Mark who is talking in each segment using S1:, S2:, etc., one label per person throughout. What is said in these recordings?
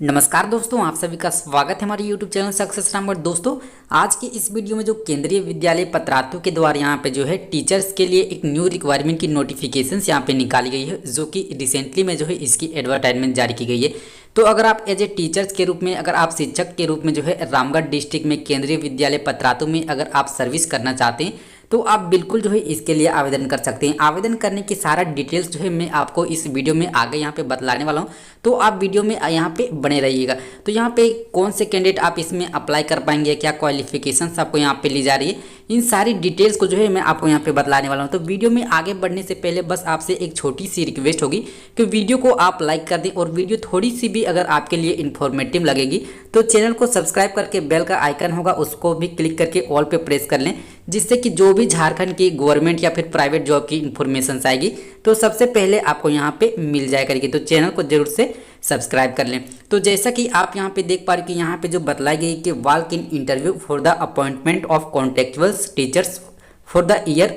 S1: नमस्कार दोस्तों, आप सभी का स्वागत है हमारे YouTube चैनल सक्सेस रामगढ़। दोस्तों, आज की इस वीडियो में जो केंद्रीय विद्यालय पत्रार्थों के द्वारा यहाँ पे जो है टीचर्स के लिए एक न्यू रिक्वायरमेंट की नोटिफिकेशंस यहाँ पे निकाली गई है, जो कि रिसेंटली में जो है इसकी एडवर्टाइजमेंट जारी की गई है। तो अगर आप एज ए टीचर्स के रूप में, अगर आप शिक्षक के रूप में जो है रामगढ़ डिस्ट्रिक्ट में केंद्रीय विद्यालय पत्रार्थों में अगर आप सर्विस करना चाहते हैं तो आप बिल्कुल जो है इसके लिए आवेदन कर सकते हैं। आवेदन करने की सारा डिटेल्स जो है मैं आपको इस वीडियो में आगे यहाँ पे बतलाने वाला हूँ, तो आप वीडियो में यहाँ पे बने रहिएगा। तो यहाँ पे कौन से कैंडिडेट आप इसमें अप्लाई कर पाएंगे, क्या क्वालिफिकेशंस आपको यहाँ पे ली जा रही है, इन सारी डिटेल्स को जो है मैं आपको यहाँ पे बतलाने वाला हूँ। तो वीडियो में आगे बढ़ने से पहले बस आपसे एक छोटी सी रिक्वेस्ट होगी कि वीडियो को आप लाइक कर दें, और वीडियो थोड़ी सी भी अगर आपके लिए इन्फॉर्मेटिव लगेगी तो चैनल को सब्सक्राइब करके बेल का आइकन होगा उसको भी क्लिक करके ऑल पे प्रेस कर लें, जिससे कि जो भी झारखंड की गवर्नमेंट या फिर प्राइवेट जॉब की इन्फॉर्मेशन आएगी तो सबसे पहले आपको यहाँ पे मिल जाया करेगी। तो चैनल को जरूर से सब्सक्राइब कर लें। तो जैसा कि आप यहाँ पे देख पा रहे कि यहाँ पे जो बतलाई गई कि walk in interview for the appointment of contextual teachers for the year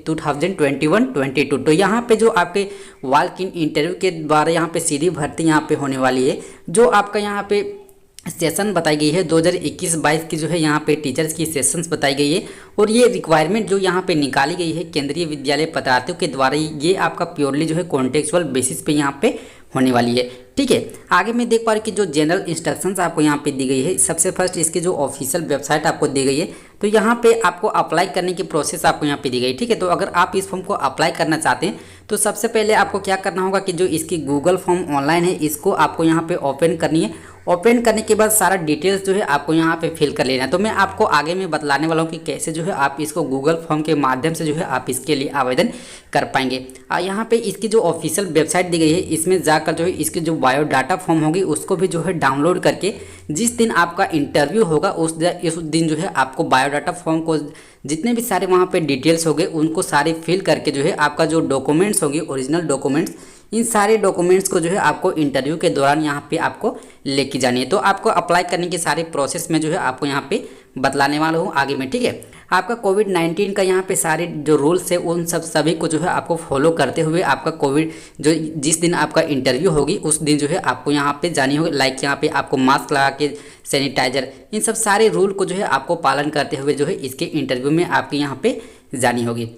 S1: 2021-22। तो यहाँ पे जो आपके वॉक इन इंटरव्यू के द्वारा यहाँ पे सीधी भर्ती यहाँ पे होने वाली है। जो आपका यहाँ पे सेशन बताई गई है 2021-22 की जो है यहाँ पे टीचर्स की सेशंस बताई गई है, और ये रिक्वायरमेंट जो यहाँ पे निकाली गई है केंद्रीय विद्यालय पत्रार्थियों के द्वारा, ये आपका प्योरली जो है कॉन्टेक्चुअल बेसिस पे यहाँ पे होने वाली है। ठीक है, आगे मैं देख पा रही कि जो जनरल इंस्ट्रक्शंस आपको यहाँ पे दी गई है, सबसे फर्स्ट इसकी जो ऑफिशियल वेबसाइट आपको दी गई है, तो यहाँ पे आपको अप्लाई करने की प्रोसेस आपको यहाँ पे दी गई। ठीक है, तो अगर आप इस फॉर्म को अप्लाई करना चाहते हैं तो सबसे पहले आपको क्या करना होगा कि जो इसकी गूगल फॉर्म ऑनलाइन है इसको आपको यहाँ पे ओपन करनी है। ओपन करने के बाद सारा डिटेल्स जो है आपको यहाँ पे फिल कर लेना है। तो मैं आपको आगे में बतलाने वाला हूँ कि कैसे जो है आप इसको गूगल फॉर्म के माध्यम से जो है आप इसके लिए आवेदन कर पाएंगे। यहाँ पे इसकी जो ऑफिशियल वेबसाइट दी गई है, इसमें जाकर जो है इसकी जो बायोडाटा फॉर्म होगी उसको भी जो है डाउनलोड करके जिस दिन आपका इंटरव्यू होगा उस दिन जो है आपको बायोडाटा फॉर्म को जितने भी सारे वहाँ पे डिटेल्स होंगे उनको सारे फिल करके जो है आपका जो डॉक्यूमेंट्स होगी, ओरिजिनल डॉक्यूमेंट्स, इन सारे डॉक्यूमेंट्स को जो है आपको इंटरव्यू के दौरान यहाँ पे आपको लेके जानी है। तो आपको अप्लाई करने के सारे प्रोसेस में जो है आपको यहाँ पे बतलाने वाला हूँ आगे में। ठीक है, आपका कोविड-19 का यहाँ पे सारे जो रूल्स है उन सभी को जो है आपको फॉलो करते हुए आपका कोविड जो जिस दिन आपका इंटरव्यू होगी उस दिन जो है आपको यहाँ पे जानी होगी। लाइक यहाँ पे आपको मास्क लगा के, सैनिटाइजर, इन सब सारे रूल को जो है आपको पालन करते हुए जो है इसके इंटरव्यू में आपके यहाँ पे जानी होगी।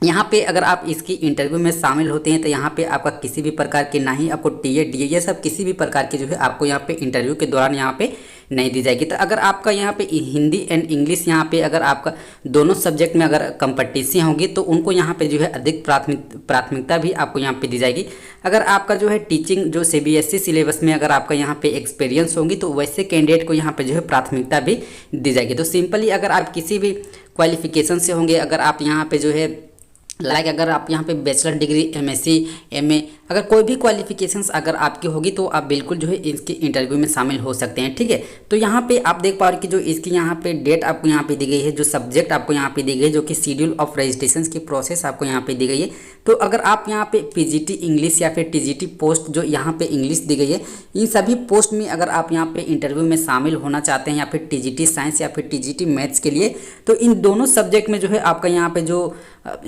S1: यहाँ पे अगर आप इसकी इंटरव्यू में शामिल होते हैं तो यहाँ पे आपका किसी भी प्रकार की, ना ही आपको टीए डीए ये सब किसी भी प्रकार की जो है आपको यहाँ पे इंटरव्यू के दौरान यहाँ पे नहीं दी जाएगी। तो अगर आपका यहाँ पे हिंदी एंड इंग्लिश यहाँ पे अगर आपका दोनों सब्जेक्ट में अगर कंपटीशन होगी तो उनको यहाँ पे जो है अधिक प्राथमिकता भी आपको यहाँ पे दी जाएगी। अगर आपका जो है टीचिंग जो CBSE सिलेबस में अगर आपका यहाँ पे एक्सपीरियंस होगी तो वैसे कैंडिडेट को यहाँ पे जो है प्राथमिकता भी दी जाएगी। तो सिंपली अगर आप किसी भी क्वालिफिकेशन से होंगे, अगर आप यहाँ पे जो है अगर आप यहाँ पे बैचलर डिग्री, MSc, MA, अगर कोई भी क्वालिफिकेशंस अगर आपकी होगी तो आप बिल्कुल जो है इसकी इंटरव्यू में शामिल हो सकते हैं। ठीक है, तो यहाँ पे आप देख पा रहे कि जो इसकी यहाँ पे डेट आपको यहाँ पे दी गई है, जो सब्जेक्ट आपको यहाँ पे दी गई है, जो कि शेड्यूल ऑफ रजिस्ट्रेशन की प्रोसेस आपको यहाँ पे दी गई है। तो अगर आप यहाँ पे PGT इंग्लिश या फिर TGT पोस्ट जो यहाँ पे इंग्लिश दी गई है, इन सभी पोस्ट में अगर आप यहाँ पे इंटरव्यू में शामिल होना चाहते हैं, या फिर TGT साइंस या फिर TGT मैथ्स के लिए, तो इन दोनों सब्जेक्ट में जो है आपका यहाँ पे जो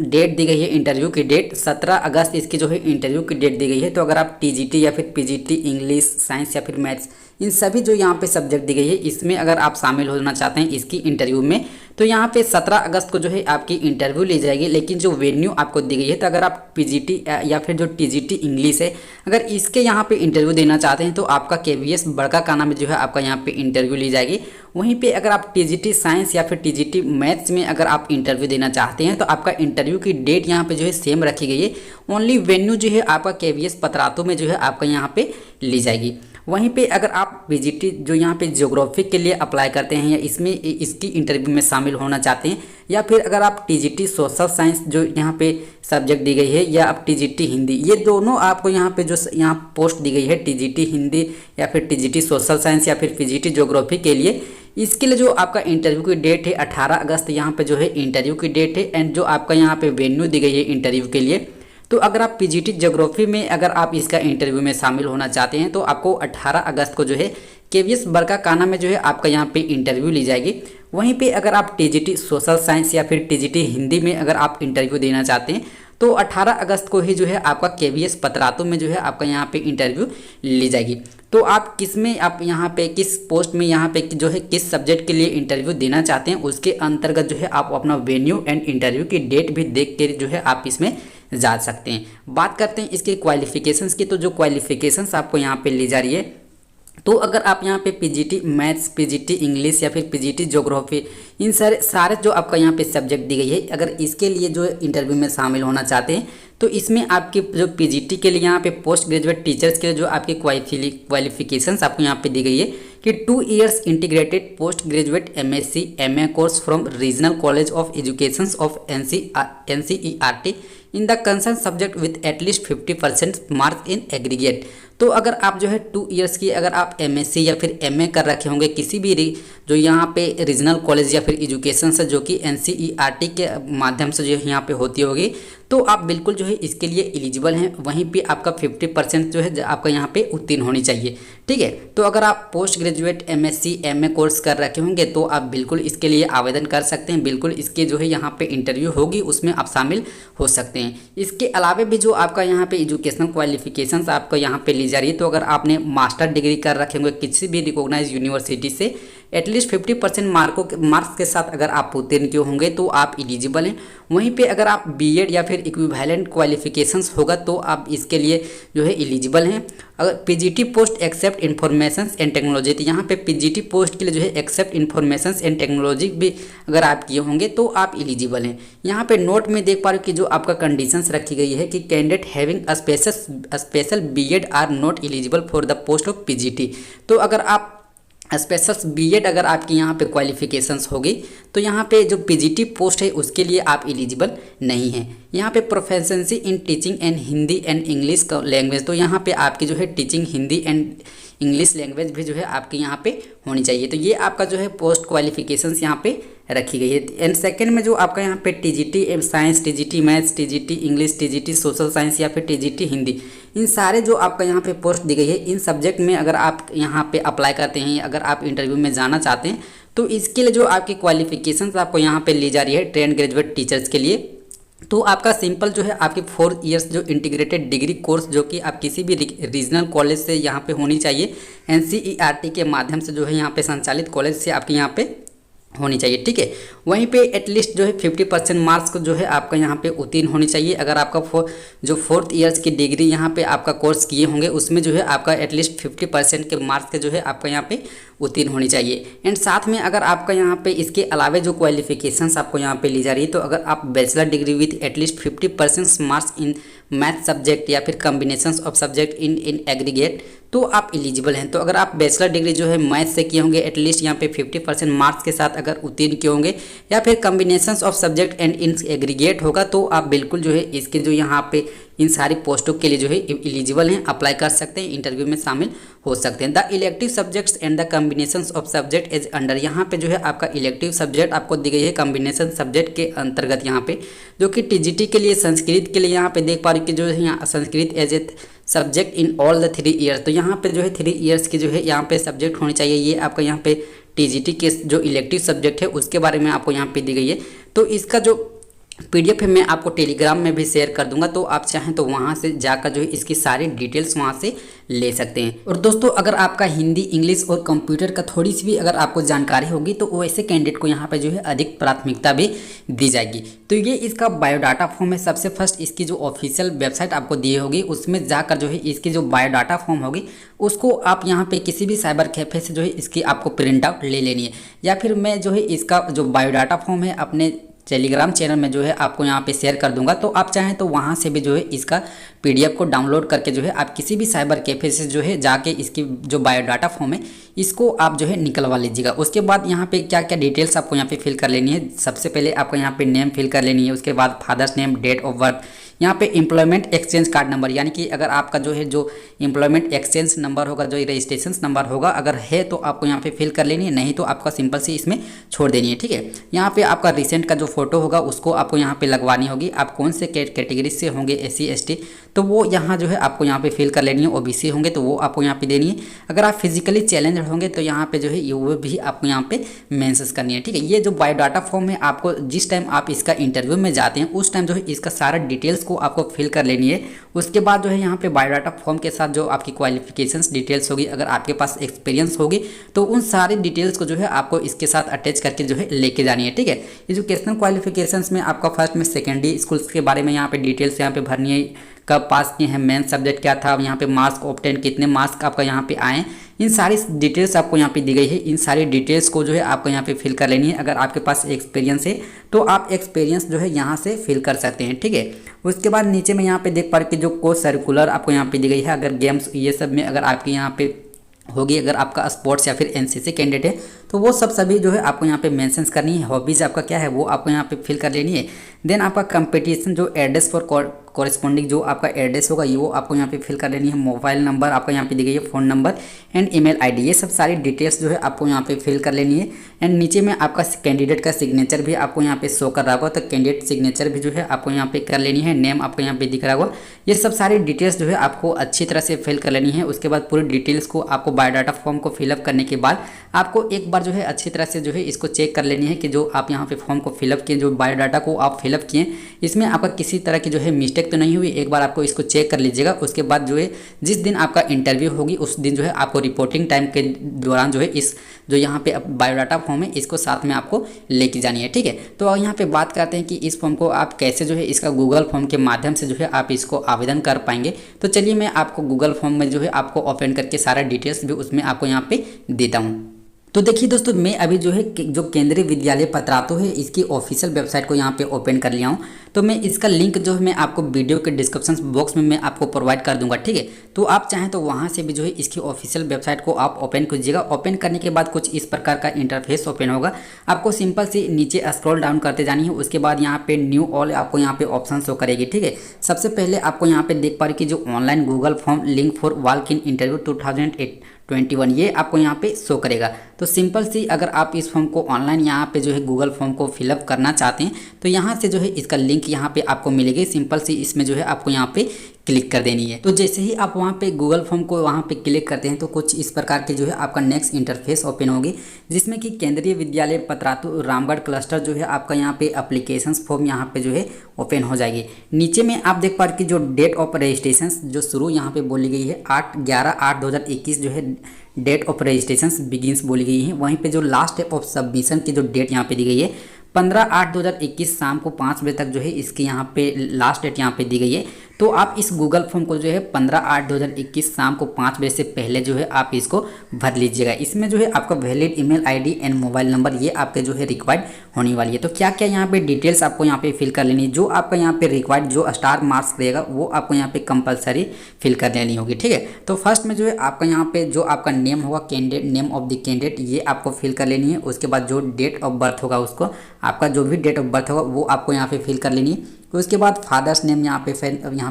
S1: डेट दी गई है, इंटरव्यू की डेट 17 अगस्त इसकी जो है इंटरव्यू की डेट दी गई है। तो अगर आप TGT या फिर PGT इंग्लिश, साइंस या फिर मैथ्स, इन सभी जो यहाँ पे सब्जेक्ट दी गई है इसमें अगर आप शामिल होना चाहते हैं इसकी इंटरव्यू में, तो यहाँ पे 17 अगस्त को जो है आपकी इंटरव्यू ली जाएगी। लेकिन जो वेन्यू आपको दी गई है, तो अगर आप PGT या फिर जो TGT इंग्लिश है अगर इसके यहाँ पे इंटरव्यू देना चाहते हैं तो आपका KVS बड़का काना में जो है आपका यहाँ पे इंटरव्यू ली जाएगी। वहीं पे अगर आप TGT साइंस या फिर TGT मैथ्स में अगर आप इंटरव्यू देना चाहते हैं तो आपका इंटरव्यू की डेट यहाँ पे जो है सेम रखी गई है। ओनली वेन्यू जो है आपका KVS पत्रार्थों में जो है आपका यहाँ पे ली जाएगी। वहीं पे अगर आप PGT जो यहाँ पे ज्योग्राफी के लिए अप्लाई करते हैं या इसमें इसकी इंटरव्यू में शामिल होना चाहते हैं, या फिर अगर आप TGT सोशल साइंस जो यहाँ पे सब्जेक्ट दी गई है, या आप TGT हिंदी, ये दोनों आपको यहाँ पे जो यहाँ पोस्ट दी गई है TGT हिंदी या फिर TGT सोशल साइंस या फिर PGT ज्योग्राफी के लिए, इसके लिए जो आपका इंटरव्यू की डेट है 18 अगस्त यहाँ पे जो है इंटरव्यू की डेट है। एंड जो आपका यहाँ पे वेन्यू दी गई है इंटरव्यू के लिए, तो अगर आप PGT ज्योग्राफी में अगर आप इसका इंटरव्यू में शामिल होना चाहते हैं तो आपको 18 अगस्त को जो है KVS बड़का काना में जो है आपका यहाँ पे इंटरव्यू ली जाएगी। वहीं पे अगर आप TGT सोशल साइंस या फिर TGT हिंदी में अगर आप इंटरव्यू देना चाहते हैं तो 18 अगस्त को ही जो है आपका KVS पत्रातु में जो है आपका यहाँ पे इंटरव्यू ली जाएगी। तो आप किस में आप यहाँ पे किस पोस्ट में यहाँ पे जो है किस सब्जेक्ट के लिए इंटरव्यू देना चाहते हैं उसके अंतर्गत जो है आप अपना वेन्यू एंड इंटरव्यू की डेट भी देख के जो है आप इसमें जा सकते हैं। बात करते हैं इसके क्वालिफिकेशंस की, तो जो क्वालिफिकेशंस आपको यहाँ पे ली जा रही है, तो अगर आप यहाँ पे पीजीटी मैथ्स, पीजीटी इंग्लिश या फिर पीजीटी ज्योग्राफी, इन सारे जो आपका यहाँ पे सब्जेक्ट दी गई है, अगर इसके लिए जो इंटरव्यू में शामिल होना चाहते हैं तो इसमें आपके जो पीजीटी के लिए यहाँ पे पोस्ट ग्रेजुएट टीचर्स के लिए जो आपकी क्वालिफिकेशंस आपको यहाँ पे दी गई है कि 2 years integrated post graduate MSc MA course from regional college of education of NCERT in the concern subject with at least 50% marks in aggregate. तो अगर आप जो है 2 years की अगर आप एमएससी या फिर एमए कर रखे होंगे किसी भी जो यहाँ पे रीजनल कॉलेज या फिर एजुकेशन से जो कि एनसीईआरटी के माध्यम से जो यहाँ पे होती होगी, तो आप बिल्कुल जो है इसके लिए एलिजिबल हैं। वहीं पे आपका 50% जो है आपका यहाँ पे उत्तीर्ण होनी चाहिए, ठीक है। तो अगर आप post graduate MSc MA course कर रखे होंगे तो आप बिल्कुल इसके लिए आवेदन कर सकते हैं। बिल्कुल इसके जो है यहाँ पे इंटरव्यू होगी उसमें आप शामिल हो सकते हैं। इसके अलावा भी जो आपका यहाँ पे एजुकेशनल क्वालिफिकेशंस आपको यहाँ पे ली जा रही है, तो अगर आपने मास्टर डिग्री कर रखे होंगे किसी भी रिकॉग्नाइज यूनिवर्सिटी से एटलीस्ट 50% मार्क्स के साथ अगर आप उत्तीर्ण किए होंगे तो आप एलिजिबल हैं। वहीं पे अगर आप बीएड या फिर इक्विवेलेंट क्वालिफिकेशंस होगा तो आप इसके लिए जो है एलिजिबल हैं। अगर PGT post except information and technology, तो यहाँ पे पीजीटी पोस्ट के लिए जो है एक्सेप्ट इन्फॉर्मेशन एंड टेक्नोलॉजी भी अगर आप किए होंगे तो आप एलिजिबल हैं। यहाँ पे नोट में देख पा रहे हो कि जो आपका कंडीशंस रखी गई है कि candidate having a special BEd are not eligible for the post of PGT. तो अगर आप स्पेशल बीएड अगर आपकी यहाँ पे क्वालिफिकेशंस होगी तो यहाँ पे जो पीजीटी पोस्ट है उसके लिए आप एलिजिबल नहीं हैं। यहाँ पे proficiency in teaching and Hindi and English language, तो यहाँ पे आपकी जो है teaching Hindi and English language भी जो है आपके यहाँ पे होनी चाहिए। तो ये आपका जो है पोस्ट क्वालिफिकेशंस यहाँ पे रखी गई है। एंड सेकंड में जो आपका यहाँ पे TGT science, TGT maths, TGT English, TGT social science या फिर टीजीटी हिंदी, इन सारे जो आपका यहाँ पे पोस्ट दी गई है इन सब्जेक्ट में अगर आप यहाँ पे अप्लाई करते हैं, अगर आप इंटरव्यू में जाना चाहते हैं तो इसके लिए जो आपकी क्वालिफिकेशंस आपको यहाँ पे ली जा रही है ट्रेंड ग्रेजुएट टीचर्स के लिए, तो आपका सिंपल जो है आपकी 4 years जो इंटीग्रेटेड डिग्री कोर्स जो कि आप किसी भी रीजनल कॉलेज से यहाँ पे होनी चाहिए, एनसीईआरटी के माध्यम से जो है यहाँ पे संचालित कॉलेज से आपके यहाँ पे होनी चाहिए, ठीक है। वहीं पे एटलीस्ट जो है 50% मार्क्स को जो है आपका यहाँ पे उत्तीर्ण होनी चाहिए। अगर आपका जो 4th years की डिग्री यहाँ पे आपका कोर्स किए होंगे उसमें जो है आपका एटलीस्ट 50% के मार्क्स के जो है आपका यहाँ पे उत्तीर्ण होनी चाहिए। एंड साथ में अगर आपका यहाँ पे इसके अलावा जो क्वालिफिकेशंस आपको यहाँ पे ली जा रही है, तो अगर आप bachelor degree with at least 50% marks in math subject या फिर combinations of subject in aggregate, तो आप एलिजिबल हैं। तो अगर आप बैचलर डिग्री जो है मैथ से किए होंगे एटलीस्ट यहाँ पे 50% मार्क्स के साथ अगर उत्तीर्ण किए होंगे या फिर combinations of subject and in aggregate होगा तो आप बिल्कुल जो है इसके जो यहाँ पे इन सारी पोस्टों के लिए जो है एलिजिबल हैं, अप्लाई कर सकते हैं, इंटरव्यू में शामिल हो सकते हैं। The elective subjects and the combinations of subject as under, यहाँ पे जो है आपका इलेक्टिव सब्जेक्ट आपको दी गई है कॉम्बिनेशन सब्जेक्ट के अंतर्गत यहाँ पे, जो कि टीजीटी के लिए संस्कृत के लिए यहाँ पे देख पा रहे कि जो है यहाँ Sanskrit as a subject in all the 3 years, तो यहाँ पे जो है 3 years की जो है यहाँ पे सब्जेक्ट होनी चाहिए। ये आपका यहाँ पे टीजीटी के जो इलेक्टिव सब्जेक्ट है उसके बारे में आपको यहाँ पे दी गई है। तो इसका जो पीडीएफ है मैं आपको टेलीग्राम में भी शेयर कर दूंगा, तो आप चाहें तो वहां से जाकर जो है इसकी सारी डिटेल्स वहां से ले सकते हैं। और दोस्तों अगर आपका हिंदी, इंग्लिश और कंप्यूटर का थोड़ी सी भी अगर आपको जानकारी होगी तो वैसे कैंडिडेट को यहाँ पे जो है अधिक प्राथमिकता भी दी जाएगी। तो ये इसका बायोडाटा फॉर्म है। सबसे फर्स्ट इसकी जो ऑफिशियल वेबसाइट आपको दी होगी उसमें जाकर जो है इसकी जो बायोडाटा फॉर्म होगी उसको आप यहाँ पे किसी भी साइबर कैफे से जो है इसकी आपको प्रिंट आउट ले लेनी है, या फिर मैं जो है इसका जो बायोडाटा फॉर्म है अपने टेलीग्राम चैनल में जो है आपको यहाँ पे शेयर कर दूंगा, तो आप चाहें तो वहाँ से भी जो है इसका पीडीएफ को डाउनलोड करके जो है आप किसी भी साइबर कैफे से जो है जाके इसकी जो बायोडाटा फॉर्म है इसको आप जो है निकलवा लीजिएगा। उसके बाद यहाँ पे क्या क्या डिटेल्स आपको यहाँ पे फिल कर लेनी है। सबसे पहले आपको यहाँ पे नेम फिल कर लेनी है, उसके बाद father's name, date of birth, यहाँ पे एम्प्लॉयमेंट एक्सचेंज कार्ड नंबर, यानी कि अगर आपका जो है जो एम्प्लॉयमेंट एक्सचेंज नंबर होगा, जो रजिस्ट्रेशन नंबर होगा, अगर है तो आपको यहाँ पे फिल कर लेनी है, नहीं तो आपका सिंपल से इसमें छोड़ देनी है, ठीक है। यहाँ पे आपका रिसेंट का जो फोटो होगा उसको आपको यहाँ पे लगवानी होगी। आप कौन से कैटेगरी से होंगे, SC ST, तो वो यहाँ जो है आपको यहाँ पे फिल कर लेनी है। ओबीसी होंगे तो वो आपको यहाँ पे देनी है। अगर आप फिजिकली चैलेंज होंगे तो यहाँ पे जो है वो भी आपको यहाँ पे मेंशन करनी है, ठीक है। ये जो बायोडाटा फॉर्म है आपको जिस टाइम आप इसका इंटरव्यू में जाते हैं उस टाइम जो है इसका सारा डिटेल्स को आपको फिल कर लेनी है। उसके बाद जो है यहाँ पे बायोडाटा फॉर्म के साथ जो आपकी क्वालिफिकेशंस डिटेल्स होगी, अगर आपके पास एक्सपीरियंस होगी तो उन सारी डिटेल्स को जो है आपको इसके साथ अटैच करके जो है लेके जानी है, ठीक है। एजुकेशनल क्वालिफिकेशंस में आपका फर्स्ट में सेकेंडरी स्कूल्स के बारे में यहाँ पे डिटेल्स यहाँ पे भरनी है। कब पास किए हैं, मेन सब्जेक्ट क्या था, यहाँ पे मार्क्स ऑब्टेन कितने मार्क्स आपका यहाँ पे आए, इन सारी डिटेल्स आपको यहाँ पे दी गई है। इन सारी डिटेल्स को जो है आपको यहाँ पे फिल कर लेनी है। अगर आपके पास एक्सपीरियंस है तो आप एक्सपीरियंस जो है यहाँ से फिल कर सकते हैं, ठीक है। उसके बाद नीचे में यहाँ पे देख पा रहे कि जो को सर्कुलर आपको यहाँ पे दी गई है। अगर गेम्स ये सब में अगर आपके यहाँ पे होगी, अगर आपका स्पोर्ट्स या फिर एनसीसी कैंडिडेट है तो वो सब सभी जो है आपको यहाँ पे मेंशंस करनी है। हॉबीज़ आपका क्या है वो आपको यहाँ पे फिल कर लेनी है। देन आपका कंपटीशन जो एड्रेस फॉर कॉरेस्पॉन्डिंग जो आपका एड्रेस होगा ये वो आपको यहाँ पे फिल कर लेनी है। मोबाइल नंबर आपका यहाँ पे दी गई है, phone number and email ID, ये सब सारी डिटेल्स जो है आपको यहाँ पे फिल कर लेनी है। एंड नीचे में आपका कैंडिडेट का सिग्नेचर भी आपको यहाँ पे शो कर रहा होगा, तो कैंडिडेट सिग्नेचर भी जो है आपको यहाँ पे कर लेनी है। नेम आपको यहाँ पे दिख रहा होगा। ये सब सारी डिटेल्स जो है आपको अच्छी तरह से फिल कर लेनी है। उसके बाद पूरी डिटेल्स को आपको बायोडाटा फॉर्म को फिलअप करने के बाद आपको एक बार जो है अच्छी तरह से जो है इसको चेक कर लेनी है कि जो आप यहाँ पे फॉर्म को फिलअप किए, जो बायोडाटा को आप फिलअप किए, इसमें आपका किसी तरह की जो है मिस्टेक तो नहीं हुई। एक बार आपको इसको चेक कर लीजिएगा। उसके बाद जो है जिस दिन आपका इंटरव्यू होगी उस दिन जो है आपको रिपोर्टिंग टाइम के दौरान जो है इस जो यहाँ पे बायोडाटा फॉर्म है इसको साथ में आपको लेके जानी है, ठीक है। तो यहाँ पे बात करते हैं कि इस फॉर्म को आप कैसे जो है इसका गूगल फॉर्म के माध्यम से जो है आप इसको आवेदन कर पाएंगे। तो चलिए मैं आपको गूगल फॉर्म में जो है आपको ओपन करके सारा डिटेल्स भी उसमें आपको यहाँ पे देता हूँ। तो देखिए दोस्तों, मैं अभी जो है जो केंद्रीय विद्यालय पत्रातो है इसकी ऑफिशियल वेबसाइट को यहाँ पे ओपन कर लिया हूँ। तो मैं इसका लिंक जो है मैं आपको वीडियो के डिस्क्रिप्शन बॉक्स में मैं आपको प्रोवाइड कर दूंगा, ठीक है। तो आप चाहें तो वहाँ से भी जो है इसकी ऑफिशियल वेबसाइट को आप ओपन कीजिएगा। ओपन करने के बाद कुछ इस प्रकार का इंटरफेस ओपन होगा। आपको सिंपल से नीचे स्क्रॉल डाउन करते जानी है। उसके बाद यहाँ पे न्यू ऑल आपको यहाँ पे ऑप्शन शो करेगी, ठीक है। सबसे पहले आपको यहाँ पे देख पा रहे कि जो online Google form link for walk in interview 2021 ये आपको यहाँ पे शो करेगा। तो सिंपल सी अगर आप इस फॉर्म को ऑनलाइन यहाँ पे जो है गूगल फॉर्म को फिलअप करना चाहते हैं तो यहाँ से जो है इसका लिंक यहाँ पे आपको मिलेगी। सिंपल सी इसमें जो है आपको यहाँ पे क्लिक कर देनी है। तो जैसे ही आप वहाँ पे गूगल फॉर्म को वहाँ पे क्लिक करते हैं तो कुछ इस प्रकार की जो है आपका नेक्स्ट इंटरफेस ओपन होगी, जिसमें कि केंद्रीय विद्यालय पत्रातु रामगढ़ क्लस्टर जो है आपका यहाँ पे एप्लीकेशन फॉर्म यहाँ पे जो है ओपन हो जाएगी। नीचे में आप देख पा रहे कि जो डेट ऑफ रजिस्ट्रेशन जो शुरू यहाँ पे बोली गई है 8/11/2021 जो है डेट ऑफ रजिस्ट्रेशन बिगिंस बोली गई है। वहीं पे जो लास्ट डेट ऑफ सबमिशन की जो डेट यहाँ पे दी गई है 15/8/2021 शाम को 5 बजे तक जो है इसकी यहाँ पे लास्ट डेट यहाँ पे दी गई है। तो आप इस गूगल फॉर्म को जो है 15/8/2021 शाम को 5 बजे से पहले जो है आप इसको भर लीजिएगा। इसमें जो है आपका valid email ID and mobile number ये आपके जो है रिक्वायर्ड होने वाली है। तो क्या क्या यहाँ पे डिटेल्स आपको यहाँ पे फिल कर लेनी है। जो आपका यहाँ पे रिक्वायर्ड जो स्टार मार्क्स रहेगा वो आपको यहाँ पे कंपलसरी फिल कर लेनी होगी, ठीक है। तो फर्स्ट में जो है आपका यहाँ पे जो आपका नेम होगा candidate, name of the candidate ये आपको फिल कर लेनी है। उसके बाद जो डेट ऑफ बर्थ होगा उसको आपका जो भी डेट ऑफ बर्थ होगा वो आपको यहाँ पे फिल कर लेनी है। तो उसके बाद फादर्स नेम यहाँ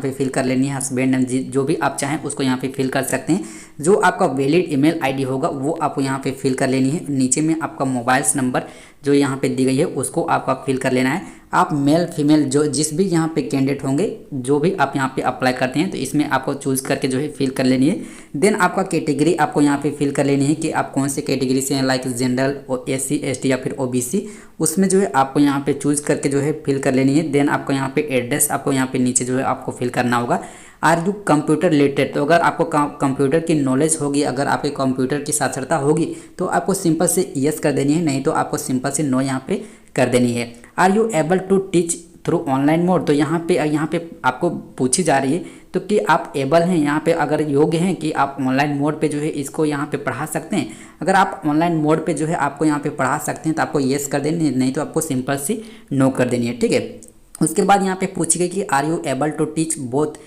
S1: पे फिल कर लेनी है। हस्बैंड नेम जो भी आप चाहें उसको यहाँ पे फिल कर सकते हैं। जो आपका वैलिड ईमेल आईडी होगा वो आपको यहाँ पे फिल कर लेनी है। नीचे में आपका मोबाइल नंबर जो यहाँ पे दी गई है उसको आपका फिल कर लेना है। आप मेल फीमेल जो जिस भी यहाँ पे कैंडिडेट होंगे जो भी आप यहाँ पे अप्लाई करते हैं तो इसमें आपको चूज़ करके जो है फिल कर लेनी है। देन आपका कैटेगरी आपको यहाँ पे फिल कर लेनी है कि आप कौन से कैटेगरी से हैं, लाइक जनरल और SC ST या फिर OBC, उसमें जो है आपको यहाँ पे चूज़ करके जो है फिल कर लेनी है। देन आपको यहाँ पे एड्रेस आपको यहाँ पे नीचे जो है आपको फिल करना होगा। आर यू कंप्यूटर रिलेटेड, तो अगर आपको कंप्यूटर की नॉलेज होगी, अगर आपके कंप्यूटर की साक्षरता होगी तो आपको सिंपल से यस कर देनी है, नहीं तो आपको सिंपल से नो यहाँ पे कर देनी है। Are you able to teach through online mode, तो यहाँ पे आपको पूछी जा रही है तो कि आप एबल हैं, यहाँ पे अगर योग्य हैं कि आप ऑनलाइन मोड पे जो है इसको यहाँ पे पढ़ा सकते हैं। अगर आप ऑनलाइन मोड पे जो है आपको यहाँ पे पढ़ा सकते हैं तो आपको येस कर देनी है, नहीं तो आपको सिंपल सी नो कर देनी है, ठीक है। उसके बाद यहाँ पे पूछी गई कि are you able to teach both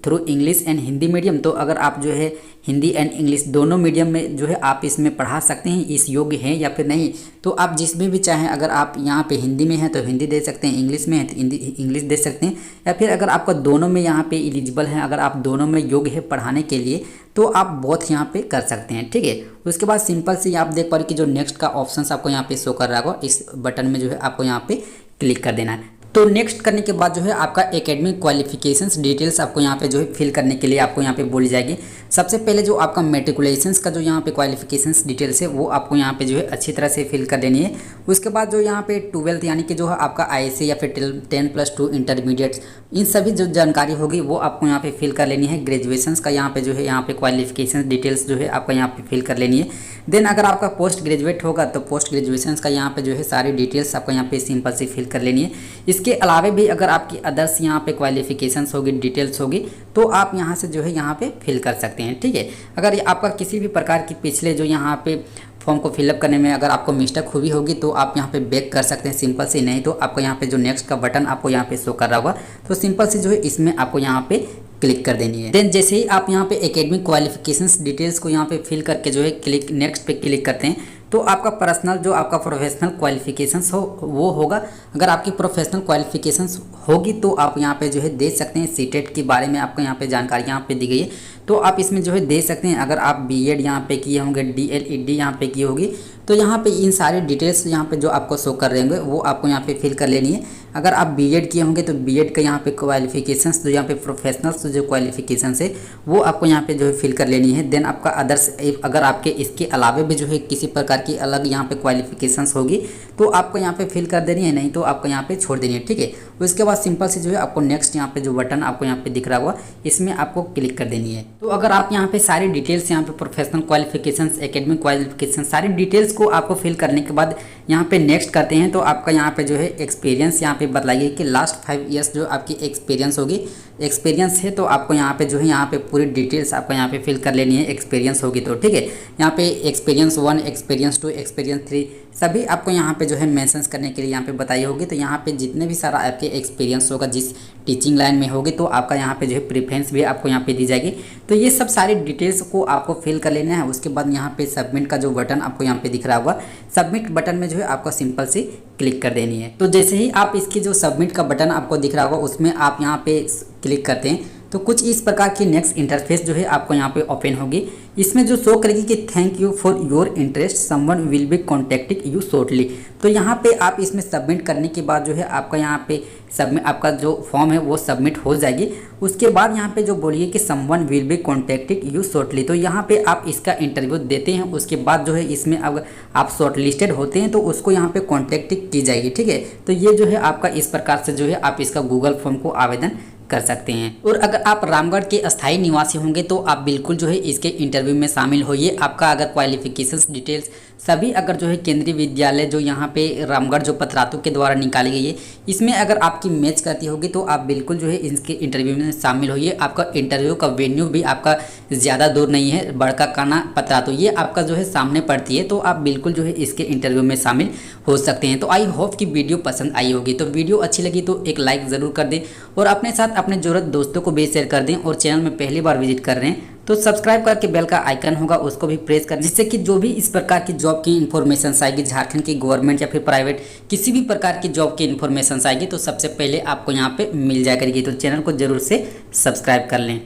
S1: through English and Hindi medium, तो अगर आप जो है हिंदी एंड इंग्लिश दोनों मीडियम में जो है आप इसमें पढ़ा सकते हैं, इस योग्य हैं या फिर नहीं, तो आप जिसमें भी चाहें, अगर आप यहाँ पे हिंदी में हैं तो हिंदी दे सकते हैं, इंग्लिश में है तो इंग्लिश दे सकते हैं, या फिर अगर आपका दोनों में यहाँ पे एलिजिबल है, अगर आप दोनों में योग्य है पढ़ाने के लिए तो आप बोथ यहाँ पे कर सकते हैं, ठीक है। उसके बाद सिंपल से आप देख पा रहे कि जो नेक्स्ट का ऑप्शन आपको यहाँ पे शो कर रहा होगा, इस बटन में जो है आपको यहाँ पे क्लिक कर देना है। तो नेक्स्ट करने के बाद जो है आपका एकेडमिक क्वालिफिकेशंस डिटेल्स आपको यहाँ पे जो है फिल करने के लिए आपको यहाँ पे बोली जाएगी। सबसे पहले जो आपका मैट्रिकुलेशंस का जो यहाँ पे क्वालिफिकेशंस डिटेल्स है वो आपको यहाँ पे जो है अच्छी तरह से फिल कर देनी है। उसके बाद जो यहाँ पे 12th यानी कि जो है आपका ISC या फिर 10+2 इंटरमीडिएट्स, इन सभी जो जानकारी होगी वो आपको यहाँ पे फिल कर लेनी है। ग्रेजुएशंस का यहाँ पे जो है यहाँ पे क्वालिफिकेशन डिटेल्स जो है आपको यहाँ पे फिल कर लेनी है। देन अगर आपका पोस्ट ग्रेजुएट होगा तो पोस्ट ग्रेजुएशंस का यहाँ पे जो है सारी डिटेल्स आपको यहाँ पे सिंपल से फिल कर लेनी है। इसके अलावा भी अगर आपकी अदर्स यहाँ पे क्वालिफिकेशंस होगी, डिटेल्स होगी, तो आप यहाँ से जो है यहाँ पे फिल कर सकते हैं, ठीक है। अगर आपका किसी भी प्रकार की पिछले जो यहाँ पे फॉर्म को फिलअप करने में अगर आपको मिस्टेक हुई होगी तो आप यहाँ पे बैक कर सकते हैं सिंपल से। नहीं तो आपको यहाँ पे जो नेक्स्ट का बटन आपको यहाँ पे शो कर रहा होगा तो सिंपल से जो है इसमें आपको यहाँ पे क्लिक कर देनी है। देन जैसे ही आप यहाँ पे एकेडमिक क्वालिफिकेशंस डिटेल्स को यहाँ पे फिल करके जो है क्लिक नेक्स्ट पे क्लिक करते हैं तो आपका पर्सनल जो आपका प्रोफेशनल क्वालिफिकेशंस हो वो होगा। अगर आपकी प्रोफेशनल क्वालिफिकेशंस होगी तो आप यहाँ पे जो है देख सकते हैं। सीटेट के बारे में आपको यहाँ पे जानकारी यहाँ पे दी गई है तो आप इसमें जो है देख सकते हैं। अगर आप बीएड यहाँ पे किए होंगे, DLED यहाँ पे की होगी तो यहाँ पे इन सारी डिटेल्स यहाँ पे जो आपको शो कर रहे होंगे वो आपको यहाँ पे फिल कर लेनी है। अगर आप बीएड किए होंगे तो बीएड का यहाँ पे क्वालिफिकेशंस जो यहाँ पे प्रोफेशनल्स जो क्वालिफिकेशंस है वो आपको यहाँ पे जो है फिल कर लेनी है। देन आपका अदर्स अगर आपके इसके अलावा भी जो है किसी प्रकार की अलग यहाँ पे क्वालिफिकेशंस होगी तो आपको यहाँ पे फिल कर देनी है, नहीं तो आपको यहाँ पे छोड़ देनी है, ठीक है। उसके बाद सिंपल से जो है आपको नेक्स्ट यहाँ पे जो बटन आपको यहाँ पे दिख रहा होगा इसमें आपको क्लिक कर देनी है। तो अगर आप यहाँ पे सारी डिटेल्स यहाँ पे प्रोफेशनल क्वालिफिकेशंस, एकेडमिक क्वालिफिकेशन सारी डिटेल्स को आपको फिल करने के बाद यहाँ पे नेक्स्ट करते हैं तो आपका यहाँ पे जो है एक्सपीरियंस यहाँ पे बताइए कि लास्ट 5 ईयर्स जो आपकी एक्सपीरियंस होगी, एक्सपीरियंस है तो आपको यहाँ पे जो है यहाँ पे पूरी डिटेल्स आपको यहाँ पे फिल कर लेनी है। एक्सपीरियंस होगी तो ठीक है। यहाँ पे एक्सपीरियंस 1, एक्सपीरियंस 2, एक्सपीरियंस 3 सभी आपको यहाँ पे जो है मेंशंस करने के लिए यहाँ पे बताई होगी। तो यहाँ पे जितने भी सारा आपके एक्सपीरियंस होगा जिस टीचिंग लाइन में होगी तो आपका यहाँ पे जो है प्रेफरेंस भी आपको यहाँ पे दी जाएगी। तो ये सब सारी डिटेल्स को आपको फिल कर लेना है। उसके बाद यहाँ पे सबमिट का जो बटन आपको यहाँ पे दिख रहा होगा, सबमिट बटन में जो है आपको सिंपल से क्लिक कर देनी है। तो जैसे ही आप इसकी जो सबमिट का बटन आपको दिख रहा होगा उसमें आप यहाँ पे क्लिक करते हैं तो कुछ इस प्रकार की नेक्स्ट इंटरफेस जो है आपको यहाँ पे ओपन होगी। इसमें जो शो करेगी कि thank you for your interest, someone will be contacting you shortly. तो यहाँ पे आप इसमें सबमिट करने के बाद जो है आपका यहाँ पे सबमिट आपका जो फॉर्म है वो सबमिट हो जाएगी। उसके बाद यहाँ पे जो बोलिए कि someone will be contacting you shortly, तो यहाँ पे आप इसका इंटरव्यू देते हैं। उसके बाद जो है इसमें अगर आप शॉर्ट लिस्टेड होते हैं तो उसको यहाँ पे कॉन्टेक्ट की जाएगी, ठीक है। तो ये जो है आपका इस प्रकार से जो है आप इसका गूगल फॉर्म को आवेदन कर सकते हैं। और अगर आप रामगढ़ के अस्थायी निवासी होंगे तो आप बिल्कुल जो है इसके इंटरव्यू में शामिल होइए। आपका अगर क्वालिफिकेशंस डिटेल्स सभी अगर जो है केंद्रीय विद्यालय जो यहाँ पे रामगढ़ जो पतरातू के द्वारा निकाली गई है इसमें अगर आपकी मैच करती होगी तो आप बिल्कुल जो है इसके इंटरव्यू में शामिल होइए। आपका इंटरव्यू का वेन्यू भी आपका ज़्यादा दूर नहीं है, बड़का काना पतरातू ये आपका जो है सामने पड़ती है। तो आप बिल्कुल जो है इसके इंटरव्यू में शामिल हो सकते हैं। तो आई होप कि वीडियो पसंद आई होगी। तो वीडियो अच्छी लगी तो एक लाइक ज़रूर कर दें और अपने साथ अपने ज़रूरत दोस्तों को भी शेयर कर दें। और चैनल में पहली बार विजिट कर रहे हैं तो सब्सक्राइब करके बेल का आइकन होगा उसको भी प्रेस कर दें, जिससे कि जो भी इस प्रकार की जॉब की इन्फॉर्मेशन आएगी, झारखंड की गवर्नमेंट या फिर प्राइवेट किसी भी प्रकार की जॉब की इन्फॉर्मेशन आएगी तो सबसे पहले आपको यहाँ पे मिल जाया करेगी। तो चैनल को जरूर से सब्सक्राइब कर लें।